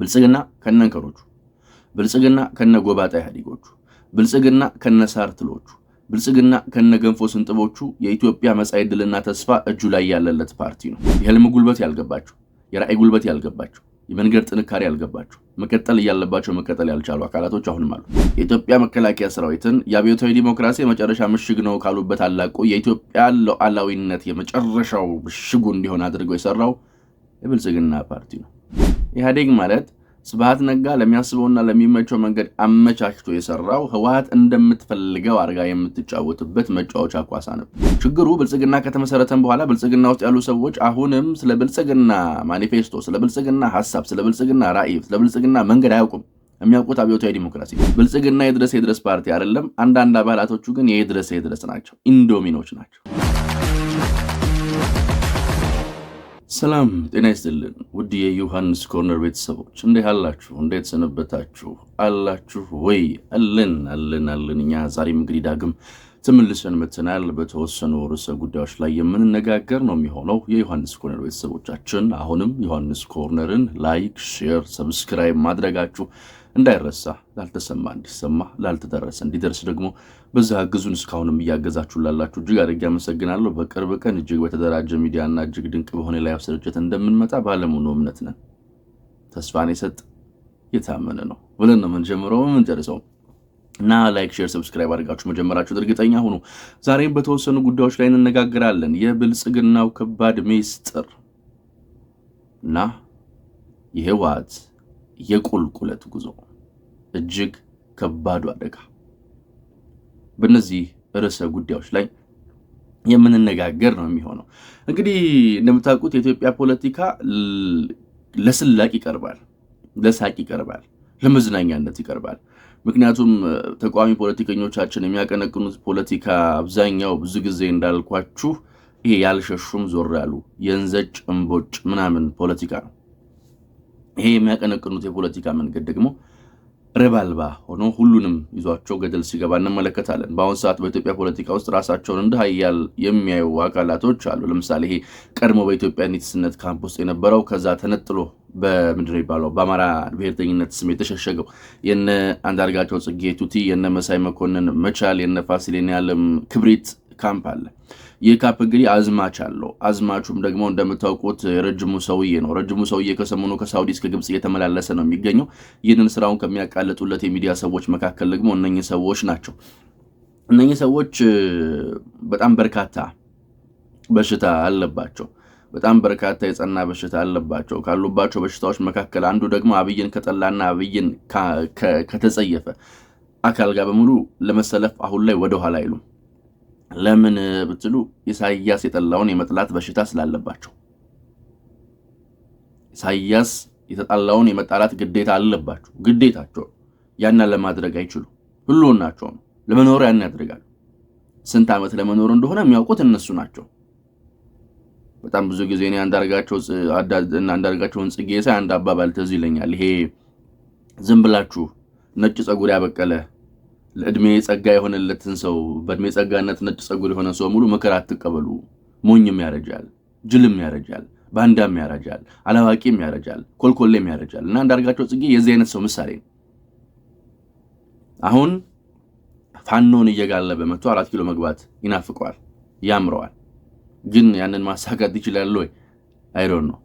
ብልጽግና ከነንከሮቹ፣ ብልጽግና ከነጎባጣ ኢህአዴጎቹ፣ ብልጽግና ከነሳርትሎቹ፣ ብልጽግና ከነገንፎ ስንጥቦቹ የኢትዮጵያ መጻኢ ዕድልና ተስፋ እጁ ላይ ያለለት ፓርቲ ነው። የህልም ጉልበት ያልገባቸው፣ የራዕይ ጉልበት ያልገባቸው፣ የመንገድ ጥንካሬ ያልገባቸው፣ መቀጠል ያለባቸው መቀጠል ያልቻሉ አካላቶች አሁንም አሉ። የኢትዮጵያ መከላከያ ሰራዊትን የአብዮታዊ ዲሞክራሲ የመጨረሻ ምሽግ ነው ካሉበት አላቆ የኢትዮጵያ ሉዓላዊነት የመጨረሻው ምሽጉ እንዲሆን አድርገው የሰራው የብልጽግና ፓርቲ ነው። ኢህአዴግ ማለት ስብሃት ነጋ ለሚያስበውና ለሚመቸው መንገድ አመቻችቶ የሰራው ህወሓት እንደምትፈልገው አርጋ የምትጫወትበት መጫወቻ ኳስ ነበር። ችግሩ ብልጽግና ከተመሰረተን በኋላ ብልጽግና ውስጥ ያሉ ሰዎች አሁንም ስለ ብልጽግና ማኒፌስቶ፣ ስለ ብልጽግና ሐሳብ፣ ስለ ብልጽግና ራዕይ፣ ስለ ብልጽግና መንገድ አያውቁም። የሚያውቁት አብዮታዊ ዲሞክራሲ። ብልጽግና የድረስ ፓርቲ አይደለም። አንዳንድ አባላቶቹ ግን የድረስ ናቸው፣ ኢንዶሚኖች ናቸው። ሰላም ጤና ይስጥልን ውድ የዮሐንስ ኮርነር ቤተሰቦች እንዴት አላችሁ? እንዴት ሰነበታችሁ? አላችሁ ወይ? አለን። እኛ ዛሬም እንግዲህ ዳግም ተመልሰን መጥተናል። በተወሰኑ ርዕሰ ጉዳዮች ላይ የምንነጋገር ነው የሚሆነው። የዮሐንስ ኮርነር ቤተሰቦቻችን አሁንም ዮሐንስ ኮርነርን ላይክ፣ ሼር፣ ሰብስክራይብ ማድረጋችሁ እንዳይረሳ። ላልተሰማ እንዲሰማ፣ ላልተደረሰ እንዲደርስ ደግሞ በዛ አግዙን። እስካሁንም እያገዛችሁ ላላችሁ እጅግ አድርጌ አመሰግናለሁ። በቅርብ ቀን እጅግ በተደራጀ ሚዲያና እጅግ ድንቅ በሆነ ላይ ስርጭት እንደምንመጣ ባለሙሉ እምነት ነን። ተስፋን የሰጥ የታመነ ነው ብለን ነው የምንጀምረው የምንጨርሰው እና ላይክ፣ ሼር፣ ሰብስክራይብ አድርጋችሁ መጀመራችሁ እርግጠኛ ሁኑ። ዛሬም በተወሰኑ ጉዳዮች ላይ እንነጋገራለን። የብልጽግናው ከባድ ሚስጥር እና የህወሓት የቁልቁለት ጉዞ እጅግ ከባዱ አደጋ። በእነዚህ ርዕሰ ጉዳዮች ላይ የምንነጋገር ነው የሚሆነው። እንግዲህ እንደምታውቁት የኢትዮጵያ ፖለቲካ ለስላቅ ይቀርባል፣ ለሳቅ ይቀርባል፣ ለመዝናኛነት ይቀርባል። ምክንያቱም ተቃዋሚ ፖለቲከኞቻችን የሚያቀነቅኑት ፖለቲካ አብዛኛው ብዙ ጊዜ እንዳልኳችሁ ይሄ ያልሸሹም ዞር ያሉ የእንዘጭ እምቦጭ ምናምን ፖለቲካ ነው። ይሄ የሚያቀነቅኑት የፖለቲካ መንገድ ደግሞ ረብ አልባ ሆኖ ሁሉንም ይዟቸው ገደል ሲገባ እንመለከታለን። በአሁኑ ሰዓት በኢትዮጵያ ፖለቲካ ውስጥ ራሳቸውን እንደ ሀያል የሚያዩ አካላቶች አሉ። ለምሳሌ ይሄ ቀድሞ በኢትዮጵያ ኒትስነት ካምፕ ውስጥ የነበረው ከዛ ተነጥሎ በምንድን ነው የሚባለው በአማራ ብሔርተኝነት ስም የተሸሸገው የነ አንዳርጋቸው ጽጌ ቱቲ፣ የነ መሳይ መኮንን መቻል፣ የነ ፋሲሌን ያለም ክብሪት ካምፕ አለ። ይህ ካምፕ እንግዲህ አዝማች አለው። አዝማቹም ደግሞ እንደምታውቁት ረጅሙ ሰውዬ ነው። ረጅሙ ሰውዬ ከሰሞኑ ከሳውዲ እስከ ግብጽ እየተመላለሰ ነው የሚገኘው። ይህንን ስራውን ከሚያቃልጡለት የሚዲያ ሰዎች መካከል ደግሞ እነኚህ ሰዎች ናቸው። እነኚህ ሰዎች በጣም በርካታ በሽታ አለባቸው። በጣም በርካታ የጸና በሽታ አለባቸው። ካሉባቸው በሽታዎች መካከል አንዱ ደግሞ አብይን ከጠላና አብይን ከተጸየፈ አካል ጋር በሙሉ ለመሰለፍ አሁን ላይ ወደኋላ አይሉም። ለምን ብትሉ ኢሳይያስ የጠላውን የመጥላት በሽታ ስላለባቸው። ኢሳይያስ የተጣላውን የመጣላት ግዴታ አለባቸው። ግዴታቸው ያን ለማድረግ አይችሉ። ሁሉናቸው ነው ለመኖር ያን ያደርጋሉ። ስንት ዓመት ለመኖር እንደሆነ የሚያውቁት እነሱ ናቸው። በጣም ብዙ ጊዜ እኔ አንዳርጋቸውን ጽጌ ሳይ አንድ አባባል ትዝ ይለኛል። ይሄ ዝም ብላችሁ ነጭ ጸጉር ያበቀለ ለእድሜ ጸጋ የሆነለትን ሰው በእድሜ ጸጋነት ነጭ ጸጉር የሆነ ሰው ሙሉ ምክር አትቀበሉ። ሞኝም ያረጃል፣ ጅልም ያረጃል፣ ባንዳም ያረጃል፣ አላዋቂም ያረጃል፣ ኮልኮሌም ያረጃል። እና አንዳርጋቸው ጽጌ የዚህ አይነት ሰው ምሳሌ ነው። አሁን ፋኖን እየጋለበ መጥቶ 4 ኪሎ መግባት ይናፍቀዋል፣ ያምረዋል። ግን ያንን ማሳካት ይችላል ወይ? አይዶን ነው።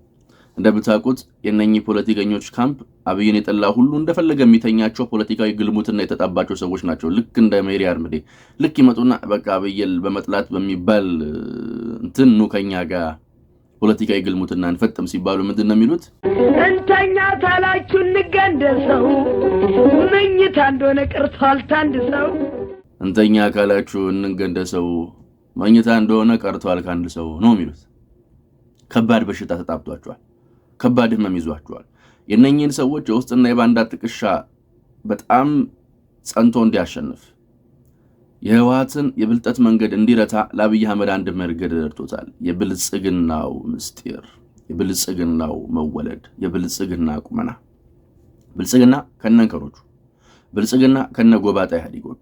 እንደምታውቁት የነኚህ ፖለቲከኞች ካምፕ አብይን የጠላ ሁሉ እንደፈለገ የሚተኛቸው ፖለቲካዊ ግልሙትና የተጣባቸው ሰዎች ናቸው። ልክ እንደ ሜሪ አርምዴ ልክ ይመጡና በቃ አብይን በመጥላት በሚባል እንትን ነው ከኛ ጋር ፖለቲካዊ ግልሙትና እንፈጥም ሲባሉ ምንድን ነው የሚሉት? እንተኛ ካላችሁ እንገንደሰው፣ መኝታ እንደሆነ ቀርቷል ታንድ ሰው። እንተኛ ካላችሁ እንገንደሰው፣ መኝታ እንደሆነ ቀርቷል ካንድ ሰው ነው የሚሉት። ከባድ በሽታ ተጣብቷቸዋል። ከባድ ህመም ይዟቸዋል። የነኚህን ሰዎች የውስጥና የባንዳ ጥቅሻ በጣም ጸንቶ እንዲያሸንፍ የህወሓትን የብልጠት መንገድ እንዲረታ ለአብይ አህመድ አንድ መንገድ ረድቶታል። የብልጽግናው ምስጢር፣ የብልጽግናው መወለድ፣ የብልጽግና ቁመና። ብልጽግና ከነንከሮቹ፣ ብልጽግና ከነጎባጣ ኢህአዴጎቹ፣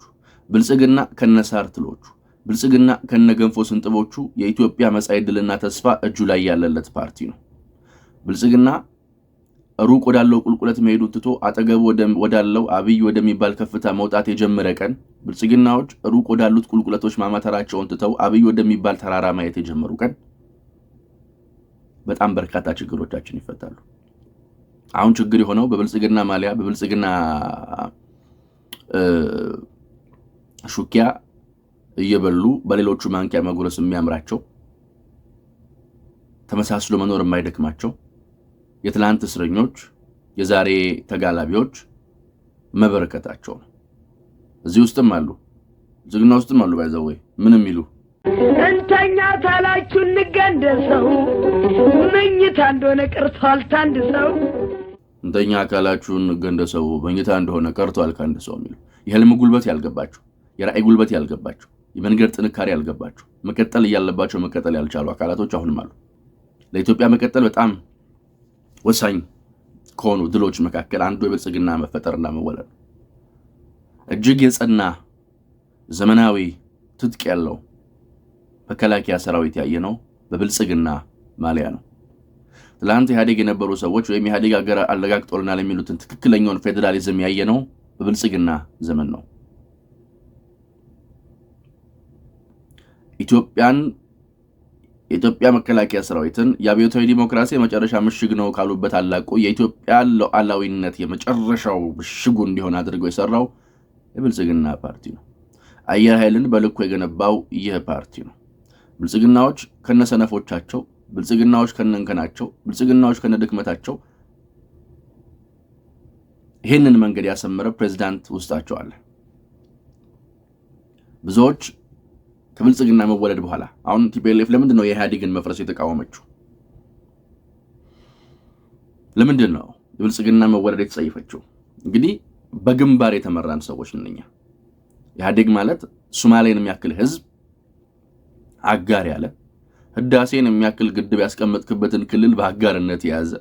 ብልጽግና ከነሳርትሎቹ፣ ብልጽግና ከነገንፎ ስንጥቦቹ የኢትዮጵያ መጻኢ ዕድልና ተስፋ እጁ ላይ ያለለት ፓርቲ ነው። ብልጽግና ሩቅ ወዳለው ቁልቁለት መሄዱን ትቶ አጠገቡ ወዳለው አብይ ወደሚባል ከፍታ መውጣት የጀመረ ቀን ብልጽግናዎች ሩቅ ወዳሉት ቁልቁለቶች ማማተራቸውን ትተው አብይ ወደሚባል ተራራ ማየት የጀመሩ ቀን በጣም በርካታ ችግሮቻችን ይፈታሉ። አሁን ችግር የሆነው በብልጽግና ማሊያ በብልጽግና ሹኪያ እየበሉ በሌሎቹ ማንኪያ መጉረስ የሚያምራቸው ተመሳስሎ መኖር የማይደክማቸው የትላንት እስረኞች የዛሬ ተጋላቢዎች መበረከታቸው ነው። እዚህ ውስጥም አሉ፣ ብልጽግና ውስጥም አሉ። ባይዘው ምንም ይሉ እንተኛ ታላችሁ እንገንደሰው መኝታ እንደሆነ ቀርቷል ታንድ ሰው እንተኛ አካላችሁ እንገንደሰው መኝታ እንደሆነ ቀርቷል ካንድ ሰው የሚሉ የህልም ጉልበት ያልገባቸው የራእይ ጉልበት ያልገባቸው የመንገድ ጥንካሬ ያልገባቸው መቀጠል ያለባቸው መቀጠል ያልቻሉ አካላቶች አሁንም አሉ። ለኢትዮጵያ መቀጠል በጣም ወሳኝ ከሆኑ ድሎች መካከል አንዱ የብልጽግና መፈጠርና መወለድ እጅግ የጸና ዘመናዊ ትጥቅ ያለው መከላከያ ሰራዊት ያየነው በብልጽግና ማሊያ ነው። ትላንት ኢህአዴግ የነበሩ ሰዎች ወይም ኢህአዴግ አገር አለጋግጦልናል የሚሉትን ትክክለኛውን ፌዴራሊዝም ያየነው በብልጽግና ዘመን ነው። የኢትዮጵያ መከላከያ ሰራዊትን የአብዮታዊ ዲሞክራሲ የመጨረሻ ምሽግ ነው ካሉበት አላቆ የኢትዮጵያ ሉዓላዊነት የመጨረሻው ምሽጉ እንዲሆን አድርገው የሰራው የብልጽግና ፓርቲ ነው። አየር ኃይልን በልኩ የገነባው ይህ ፓርቲ ነው። ብልጽግናዎች ከነሰነፎቻቸው፣ ብልጽግናዎች ከነንከናቸው፣ ብልጽግናዎች ከነድክመታቸው ይህንን መንገድ ያሰመረ ፕሬዝዳንት ውስጣቸው አለ። ብዙዎች ከብልጽግና መወለድ በኋላ አሁን ቲፒኤልኤፍ ለምንድን ነው የኢህአዴግን መፍረስ የተቃወመችው? ለምንድን ነው የብልጽግና መወለድ የተጸየፈችው? እንግዲህ በግንባር የተመራን ሰዎች ነኛ። ኢህአዴግ ማለት ሶማሌን የሚያክል ህዝብ አጋር ያለ ህዳሴን የሚያክል ግድብ ያስቀመጥክበትን ክልል በአጋርነት የያዘ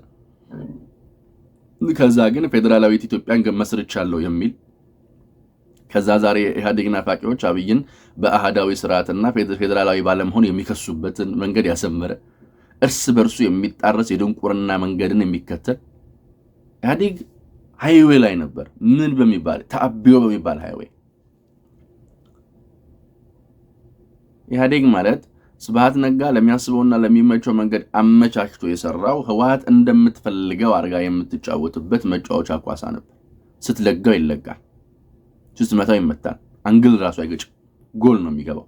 ከዛ ግን ፌዴራላዊት ኢትዮጵያን መስርቻለሁ የሚል ከዛ ዛሬ ኢህአዴግ ናፋቂዎች አብይን በአሃዳዊ ስርዓትና ፌዴራላዊ ባለመሆን የሚከሱበትን መንገድ ያሰመረ እርስ በርሱ የሚጣረስ የድንቁርና መንገድን የሚከተል ኢህአዴግ ሃይዌይ ላይ ነበር። ምን በሚባል ተአብዮ በሚባል ሃይዌይ ኢህአዴግ ማለት ስብሃት ነጋ ለሚያስበውና ለሚመቸው መንገድ አመቻችቶ የሰራው ህወሓት እንደምትፈልገው አርጋ የምትጫወትበት መጫወቻ ኳሳ ነበር። ስትለጋው ይለጋል፣ ስትመታው ይመታል፣ አንግል ራሱ አይገጭም፣ ጎል ነው የሚገባው።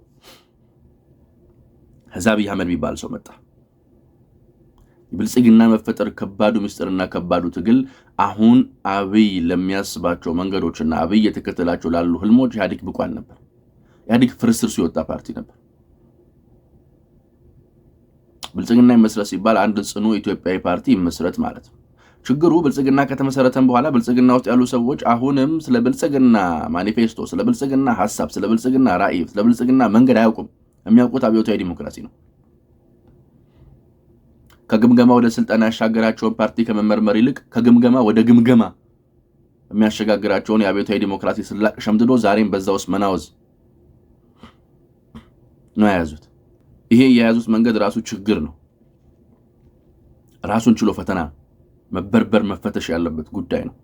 አብይ አህመድ የሚባል ሰው መጣ። የብልጽግና መፈጠር ከባዱ ምስጢርና ከባዱ ትግል አሁን አብይ ለሚያስባቸው መንገዶችና አብይ የተከተላቸው ላሉ ህልሞች ኢህአዴግ ብቁ አልነበር። ኢህአዴግ ፍርስር ሲወጣ ፓርቲ ነበር። ብልጽግና ይመስረት ሲባል አንድ ጽኑ ኢትዮጵያዊ ፓርቲ ይመስረት ማለት ነው። ችግሩ ብልጽግና ከተመሰረተም በኋላ ብልጽግና ውስጥ ያሉ ሰዎች አሁንም ስለ ብልጽግና ማኒፌስቶ፣ ስለ ብልጽግና ሐሳብ፣ ስለ ብልጽግና ራዕይ፣ ስለ ብልጽግና መንገድ አያውቁም። የሚያውቁት አብዮታዊ ዲሞክራሲ ነው። ከግምገማ ወደ ስልጣን ያሻገራቸውን ፓርቲ ከመመርመር ይልቅ ከግምገማ ወደ ግምገማ የሚያሸጋግራቸውን የአብዮታዊ ዲሞክራሲ ስላቅ ሸምድዶ ዛሬም በዛ ውስጥ መናወዝ ነው የያዙት። ይሄ የያዙት መንገድ ራሱ ችግር ነው። ራሱን ችሎ ፈተና መበርበር መፈተሽ ያለበት ጉዳይ ነው።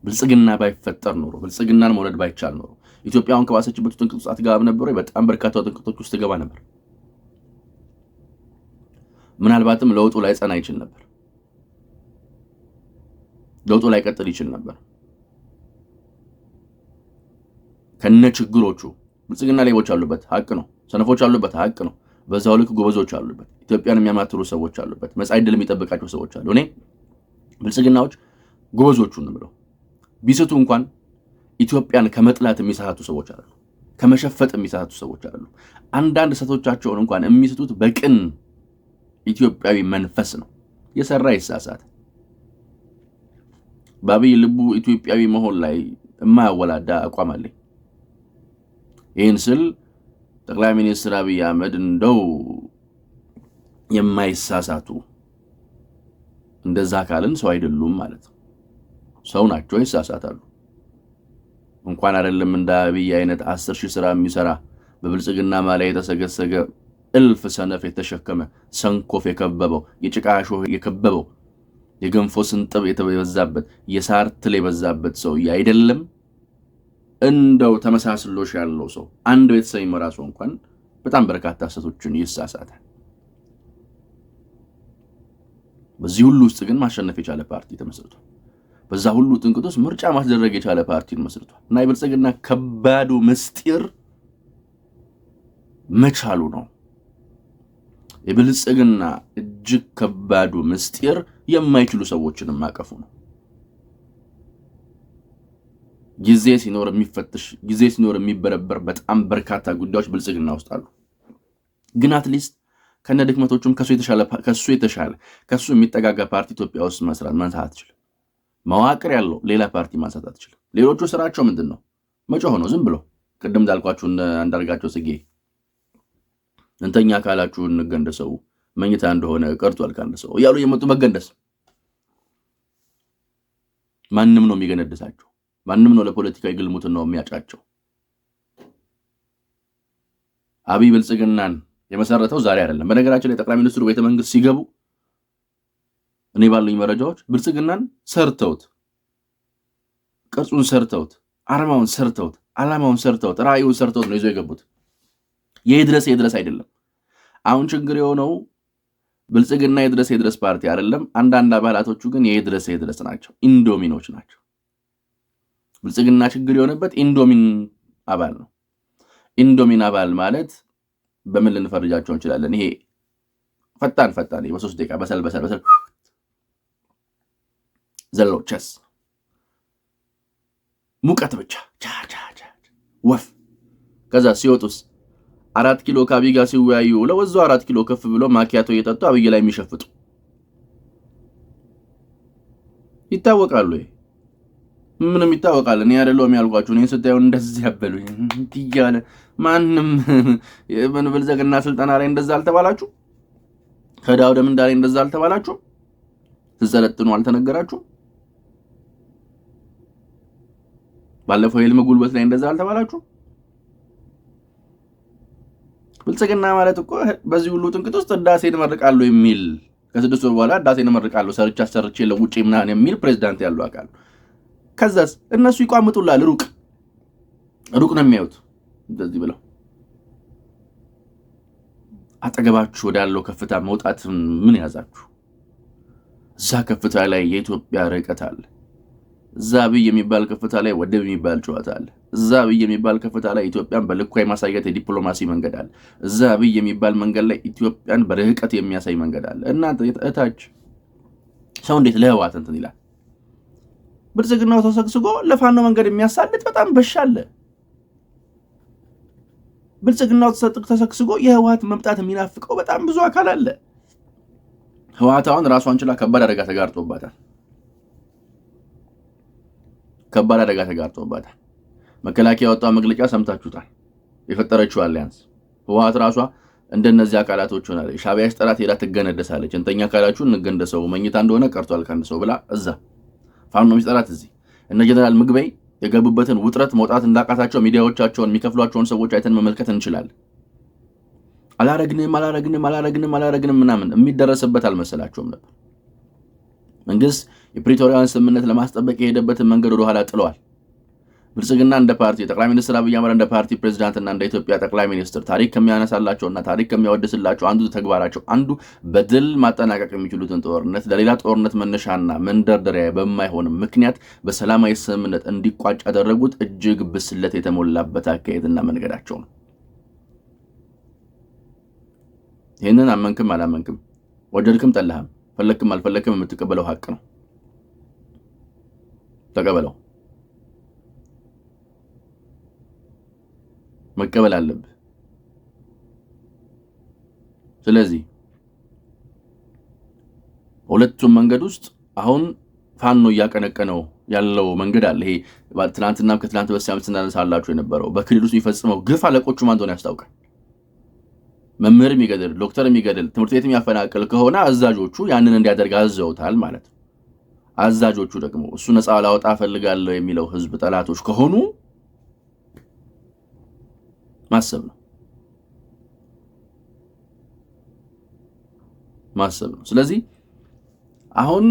ብልጽግና ባይፈጠር ኖሮ ብልጽግናን መውለድ ባይቻል ኖሮ ኢትዮጵያውን ከባሰችበት ጥንቅጥ ውስጥ አትገባም ነበር። በጣም በርካታ ጥንቅጦች ውስጥ ትገባ ነበር። ምናልባትም ለውጡ ላይ ጸና ይችል ነበር። ለውጡ ላይ ቀጥል ይችል ነበር። ከነ ችግሮቹ ብልጽግና ሌቦች አሉበት፣ ሀቅ ነው። ሰነፎች አሉበት፣ ሀቅ ነው። በዛው ልክ ጎበዞች አሉበት። ኢትዮጵያን የሚያማትሩ ሰዎች አሉበት። መጻኢ ዕድል የሚጠብቃቸው ሰዎች አሉ። እኔ ብልጽግናዎች ጎበዞቹን ነው ብለው ቢስቱ እንኳን ኢትዮጵያን ከመጥላት የሚሳቱ ሰዎች አሉ፣ ከመሸፈጥ የሚሳቱ ሰዎች አሉ። አንዳንድ ሰቶቻቸውን እንኳን የሚስቱት በቅን ኢትዮጵያዊ መንፈስ ነው። የሰራ ይሳሳት። በአብይ ልቡ ኢትዮጵያዊ መሆን ላይ የማያወላዳ አቋም አለኝ። ይህን ስል ጠቅላይ ሚኒስትር አብይ አህመድ እንደው የማይሳሳቱ እንደዛ ካልን ሰው አይደሉም ማለት ነው። ሰው ናቸው፣ ይሳሳታሉ። እንኳን አይደለም እንደ አብይ አይነት 10,000 ስራ የሚሰራ በብልጽግና ማሊያ የተሰገሰገ እልፍ ሰነፍ የተሸከመ ሰንኮፍ የከበበው የጭቃ እሾህ የከበበው የገንፎ ስንጥብ የተበዛበት የሳር ትል የበዛበት ሰው አይደለም። እንደው ተመሳስሎሽ ያለው ሰው አንድ ቤተሰብ ይመራ ሰው እንኳን በጣም በርካታ ስህተቶችን ይሳሳታል። በዚህ ሁሉ ውስጥ ግን ማሸነፍ የቻለ ፓርቲ ተመስርቷል። በዛ ሁሉ ጥንቅጥ ውስጥ ምርጫ ማስደረግ የቻለ ፓርቲን መስርቷል እና የብልጽግና ከባዱ ምስጢር መቻሉ ነው። የብልጽግና እጅግ ከባዱ ምስጢር የማይችሉ ሰዎችን ማቀፉ ነው። ጊዜ ሲኖር የሚፈትሽ ጊዜ ሲኖር የሚበረበር በጣም በርካታ ጉዳዮች ብልጽግና ውስጥ አሉ። ግን አትሊስት ከነ ድክመቶቹም ከሱ የተሻለ ከሱ የሚጠጋጋ ፓርቲ ኢትዮጵያ ውስጥ መስራት ማንሳት አትችልም። መዋቅር ያለው ሌላ ፓርቲ ማንሳት አትችልም። ሌሎቹ ስራቸው ምንድነው? መጮህ ነው። ዝም ብሎ ቅድም እንዳልኳችሁ አንዳርጋቸው ጽጌ እንተኛ ካላችሁ እንገንደሰው መኝታ እንደሆነ ቀርቷል ካንደ ሰው እያሉ የመጡ መገንደስ። ማንም ነው የሚገነደሳቸው። ማንም ነው ለፖለቲካዊ ግልሙትና ነው የሚያጫቸው። አብይ ብልጽግናን የመሰረተው ዛሬ አይደለም። በነገራችን ላይ ጠቅላይ ሚኒስትሩ ቤተ መንግስት ሲገቡ እኔ ባሉኝ መረጃዎች ብልጽግናን ሰርተውት፣ ቅርጹን ሰርተውት፣ አርማውን ሰርተውት፣ አላማውን ሰርተውት፣ ራዕዩን ሰርተውት ነው ይዘው የገቡት። የድረስ አይደለም። አሁን ችግር የሆነው ብልጽግና የድረስ ፓርቲ አይደለም። አንዳንድ አባላቶቹ ግን የድረስ ናቸው፣ ኢንዶሚኖች ናቸው። ብልጽግና ችግር የሆነበት ኢንዶሚን አባል ነው። ኢንዶሚን አባል ማለት በምን ልንፈርጃቸው እንችላለን? ይሄ ፈጣን በ3 ደቂቃ በሰል ዘሎቸስ ሙቀት ብቻ ወፍ። ከዛ ሲወጡስ 4 ኪሎ ከአብይ ጋር ሲወያዩ ለወዛው 4 ኪሎ ከፍ ብሎ ማኪያቶ እየጠጡ አብይ ላይ የሚሸፍጡ ይታወቃሉ። ምንም ይታወቃል። እኔ አይደለሁም ያልኳችሁ። እኔን ስታዩን እንደዚህ ያበሉኝ እንዲያለ ማንም የምን ብልጽግና ስልጠና ላይ እንደዛ አልተባላችሁ? ከዳውደም እንዳለ እንደዛ አልተባላችሁ? ትሰለጥኑ አልተነገራችሁ? ባለፈው የልም ጉልበት ላይ እንደዛ አልተባላችሁ? ብልጽግና ማለት እኮ በዚህ ሁሉ ጥንቅጥ ውስጥ ዳሴን እመርቃለሁ የሚል ከ6 ወር በኋላ ዳሴን እመርቃለሁ ሰርቼ ለውጪ ምናምን የሚል ፕሬዝዳንት ያለው አካል። ከዛስ እነሱ ይቋምጡላል። ሩቅ ነው የሚያዩት እንደዚህ ብለው። አጠገባችሁ ወዳለው ከፍታ መውጣት ምን ያዛችሁ? እዛ ከፍታ ላይ የኢትዮጵያ ርቀት አለ። እዛ አብይ የሚባል ከፍታ ላይ ወደብ የሚባል ጨዋታ አለ። እዛ አብይ የሚባል ከፍታ ላይ ኢትዮጵያን በልኳ የማሳየት የዲፕሎማሲ መንገድ አለ። እዛ አብይ የሚባል መንገድ ላይ ኢትዮጵያን በርቀት የሚያሳይ መንገድ አለ። እናንተ እታች ሰው እንዴት ለህዋት እንትን ይላል? ብልጽግናው ተሰግስጎ ለፋኖ መንገድ የሚያሳልጥ በጣም በሻለ። ብልጽግናው ተሰግስጎ የህዋት መምጣት የሚናፍቀው በጣም ብዙ አካል አለ። ህዋት አሁን ራሷን ችላ ከባድ አደጋ ተጋርጦባታል። መከላከያ ያወጣው መግለጫ ሰምታችሁታል። የፈጠረችው አሊያንስ ህዋት ራሷ እንደነዚህ አካላቶች ሆናለ። ሻዕቢያ ጠላት ሄዳ ትገነደሳለች። እንተኛ ካላችሁ እንገንደሰው መኝታ እንደሆነ ቀርቷል ካንደ ሰው ብላ እዛ ፋኖ ሚስጥራት እዚህ እነ ጀነራል ምግበይ የገቡበትን ውጥረት መውጣት እንዳቃታቸው ሚዲያዎቻቸውን የሚከፍሏቸውን ሰዎች አይተን መመልከት እንችላለን። አላረግንም ምናምን የሚደረስበት አልመሰላቸውም ነበር። መንግስት የፕሪቶሪያን ስምምነት ለማስጠበቅ የሄደበትን መንገድ ወደ ኋላ ጥለዋል። ብልጽግና እንደ ፓርቲ ጠቅላይ ሚኒስትር አብይ አህመድ እንደ ፓርቲ ፕሬዝዳንትና እንደ ኢትዮጵያ ጠቅላይ ሚኒስትር ታሪክ ከሚያነሳላቸውና ታሪክ ከሚያወድስላቸው አንዱ ተግባራቸው አንዱ በድል ማጠናቀቅ የሚችሉትን ጦርነት ለሌላ ጦርነት መነሻና መንደርደሪያ በማይሆን ምክንያት በሰላማዊ ስምምነት እንዲቋጭ ያደረጉት እጅግ ብስለት የተሞላበት አካሄድና መንገዳቸው ነው። ይህንን አመንክም አላመንክም፣ ወደድክም ጠላህም፣ ፈለክም አልፈለክም የምትቀበለው ሀቅ ነው። ተቀበለው። መቀበል አለብህ። ስለዚህ ሁለቱም መንገድ ውስጥ አሁን ፋኖ እያቀነቀነው ያለው መንገድ አለ። ይሄ ትናንትናም ከትናንት በስቲያም ስናነሳላችሁ የነበረው በክልል ውስጥ የሚፈጽመው ግፍ አለቆቹ ማን እንደሆነ ያስታውቃል። መምህር የሚገድል ዶክተር የሚገድል ትምህርት ቤት የሚያፈናቅል ከሆነ አዛዦቹ ያንን እንዲያደርግ አዘውታል ማለት ነው። አዛዦቹ ደግሞ እሱ ነፃ ላወጣ ፈልጋለሁ የሚለው ህዝብ ጠላቶች ከሆኑ ማሰብ ነው። ስለዚህ አሁን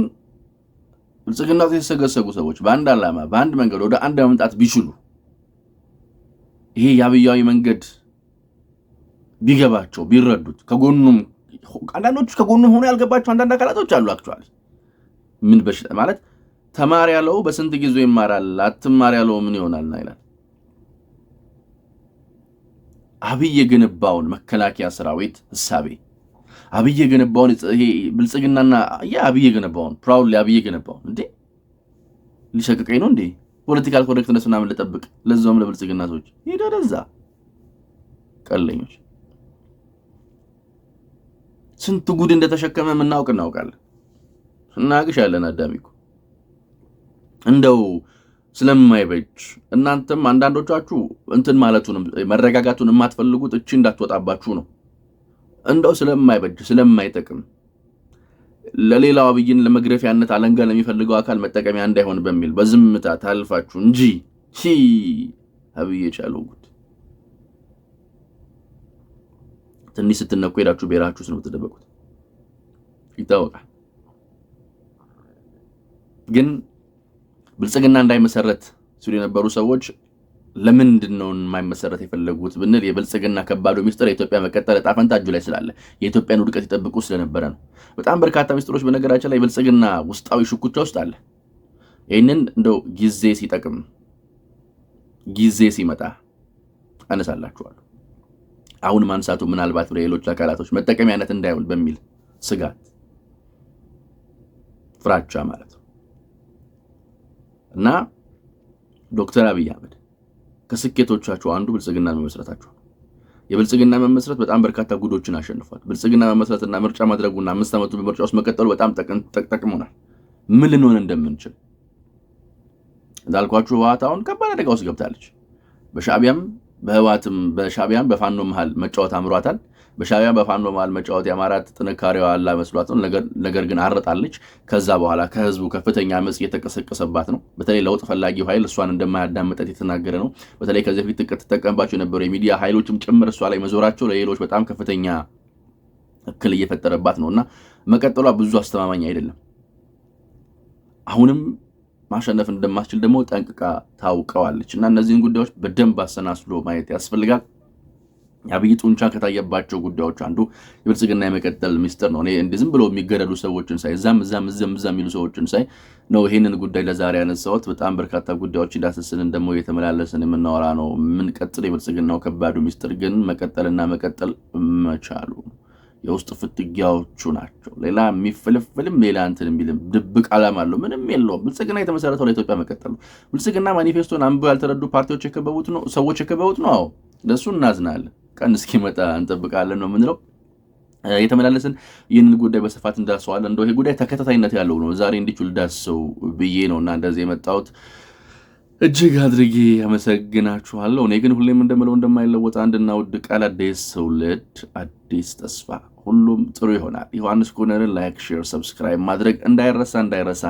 ብልጽግና የተሰገሰጉ ሰዎች በአንድ ዓላማ በአንድ መንገድ ወደ አንድ መምጣት ቢችሉ ይሄ የአብያዊ መንገድ ቢገባቸው ቢረዱት ከጎኑም አንዳንዶቹ ከጎኑም ሆኖ ያልገባቸው አንዳንድ አካላቶች አሉ። አክቹአሊ ምን በሽታ ማለት ተማሪ ያለው በስንት ጊዜ ይማራል አትማር ያለው ምን ይሆናልና ይላል። አብይ የገነባውን መከላከያ ሰራዊት ህሳቤ አብይ የገነባውን ይሄ ብልጽግናና አብይ የገነባውን ፕራውድሊ አብይ የገነባውን እንዴ ሊሸቀቀኝ ነው እንዴ ፖለቲካል ኮሬክትነስ ምናምን ልጠብቅ ለዛውም ለብልጽግና ሰዎች ይደረዛ ቀለኞች ስንት ጉድ እንደተሸከመ እናውቃለን። እናግሽ ያለን አዳሚኩ እንደው ስለማይበጅ እናንተም አንዳንዶቻችሁ እንትን ማለቱንም መረጋጋቱን የማትፈልጉት እቺ እንዳትወጣባችሁ ነው። እንደው ስለማይበጅ ስለማይጠቅም ለሌላው አብይን ለመግረፊያነት አለንጋ ለሚፈልገው አካል መጠቀሚያ እንዳይሆን በሚል በዝምታ ታልፋችሁ እንጂ አብይ የቻለው ጉድ ትንሽ ስትነኩ ሄዳችሁ ብሔራችሁስ ነው ተደበቁት ይታወቃል። ግን ብልጽግና እንዳይመሰረት ሲሉ የነበሩ ሰዎች ለምንድን ነው የማይመሰረት የፈለጉት ብንል የብልጽግና ከባዱ ሚስጥር የኢትዮጵያ መቀጠል ዕጣ ፈንታ እጁ ላይ ስላለ የኢትዮጵያን ውድቀት ይጠብቁ ስለነበረ ነው። በጣም በርካታ ሚስጥሮች በነገራችን ላይ የብልጽግና ውስጣዊ ሽኩቻ ውስጥ አለ። ይህንን እንደው ጊዜ ሲጠቅም ጊዜ ሲመጣ አነሳላችኋለሁ። አሁን ማንሳቱ ምናልባት ለሌሎች አካላቶች መጠቀሚያነት እንዳይሆን በሚል ስጋት ፍራቻ ማለት ነው። እና ዶክተር አብይ አህመድ ከስኬቶቻቸው አንዱ ብልጽግና መመስረታቸው። የብልጽግና መመስረት በጣም በርካታ ጉዶችን አሸንፏል። ብልጽግና መመስረትና ምርጫ ማድረጉና 5 ዓመቱ በምርጫ ውስጥ መቀጠሉ በጣም ጠቅሞናል። ምን ልንሆን እንደምንችል እንዳልኳችሁ ህወሓት አሁን ከባድ አደጋ ውስጥ ገብታለች። በሻዕቢያም በህወሓትም በሻዕቢያም በፋኖ መሃል መጫወት አምሯታል። በሻዕቢያ በፋኖ መሃል መጫወት ያማራት ጥንካሬዋ አላ መስሏት ነው። ነገር ግን አረጣለች። ከዛ በኋላ ከህዝቡ ከፍተኛ አመጽ እየተቀሰቀሰባት ነው። በተለይ ለውጥ ፈላጊው ኃይል እሷን እንደማያዳምጣት የተናገረ ነው። በተለይ ከዚህ በፊት ተጠቀምባቸው የነበሩ የሚዲያ ኃይሎችም ጭምር እሷ ላይ መዞራቸው ለሌሎች በጣም ከፍተኛ እክል እየፈጠረባት ነውና መቀጠሏ ብዙ አስተማማኝ አይደለም። አሁንም ማሸነፍ እንደማትችል ደግሞ ጠንቅቃ ታውቀዋለች እና እነዚህን ጉዳዮች በደንብ አሰናስሎ ማየት ያስፈልጋል። አብይ ጡንቻ ከታየባቸው ጉዳዮች አንዱ የብልጽግና የመቀጠል ሚስጥር ነው። እኔ እንደ ዝም ብሎ የሚገረዱ ሰዎችን ሳይ እዛም የሚሉ ሰዎችን ሳይ ነው ይሄንን ጉዳይ ለዛሬ ያነሳሁት። በጣም በርካታ ጉዳዮች እንዳስስልን ደግሞ የተመላለስን የምናወራ ነው የምንቀጥል። የብልጽግናው ከባዱ ሚስጥር ግን መቀጠልና መቀጠል መቻሉ የውስጥ ፍትጊያዎቹ ናቸው። ሌላ የሚፈልፍልም ሌላ እንትን የሚልም ድብቅ ዓላማ አለው ምንም የለውም። ብልጽግና የተመሰረተው ለኢትዮጵያ መቀጠል ነው። ብልጽግና ማኒፌስቶን አንብበው ያልተረዱ ፓርቲዎች የከበቡት ነው፣ ሰዎች የከበቡት ነው። አዎ ለሱ እናዝናለን። ቀን እስኪመጣ እንጠብቃለን ነው የምንለው። የተመላለስን ይህንን ጉዳይ በስፋት እንዳስሰዋለን። እንደው ይሄ ጉዳይ ተከታታይነት ያለው ነው። ዛሬ እንዲቹ ልዳሰው ብዬ ነውና እንደዚህ የመጣሁት። እጅግ አድርጌ አመሰግናችኋለሁ። እኔ ግን ሁሌም እንደምለው እንደማይለወጥ አንድና ውድ ቃል አዲስ ትውልድ አዲስ ተስፋ፣ ሁሉም ጥሩ ይሆናል። ዮሐንስ ኮርነርን ላይክ፣ ሼር፣ ሰብስክራይብ ማድረግ እንዳይረሳ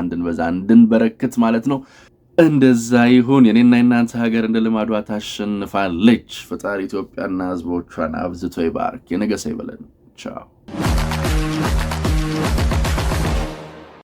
እንድንበዛ እንድንበረክት ማለት ነው። እንደዛ ይሁን። የኔና የናንተ ሀገር እንደ ልማዷ ታሸንፋለች። ፈጣሪ ኢትዮጵያና ሕዝቦቿን አብዝቶ ይባርክ። የነገ ሰው ይበለን። ቻው።